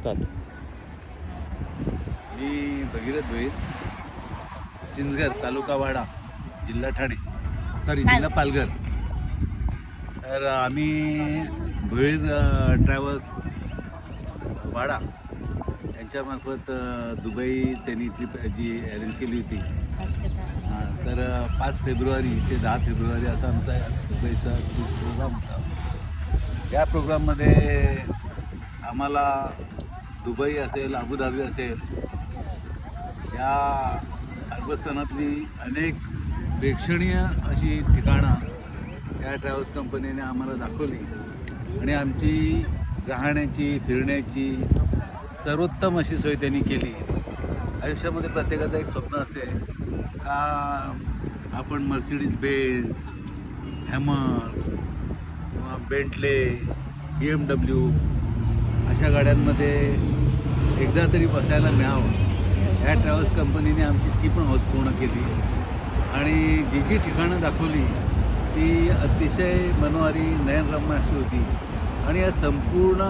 असतात. मी भगीरथ भोईर, चिंचघर, तालुका वाडा, जिल्हा ठाणे, जिल्हा पालघर. तर आम्ही भोईर ट्रॅव्हल्स वाडा यांच्यामार्फत दुबई त्यांनी ट्रिप जी अरेंज केली होती. तर 5 फेब्रुवारी ते 10 फेब्रुवारी असा आमचा दुबईचा प्रोग्राम होता. या प्रोग्राममध्ये आम्हाला दुबई असेल, अबुधाबी असेल, या अरबस्थानातली अनेक प्रेक्षणीय अशी ठिकाणं या ट्रॅव्हल्स कंपनीने आम्हाला दाखवली आणि आमची राहण्याची, फिरण्याची सर्वोत्तम अशी सोय त्यांनी केली. आयुष्यामध्ये प्रत्येकाचं एक स्वप्न असते का आपण मर्सिडीज बेन्झ, हॅमर किंवा बेंटले, BMW अशा गाड्यांमध्ये एकदा तरी बसायला मिळावं. ह्या ट्रॅव्हल्स कंपनीने आमची ती पण हौस पूर्ण केली आणि जी ठिकाणं दाखवली ती अतिशय मनोहारी, नयनरम्य अशी होती आणि या संपूर्ण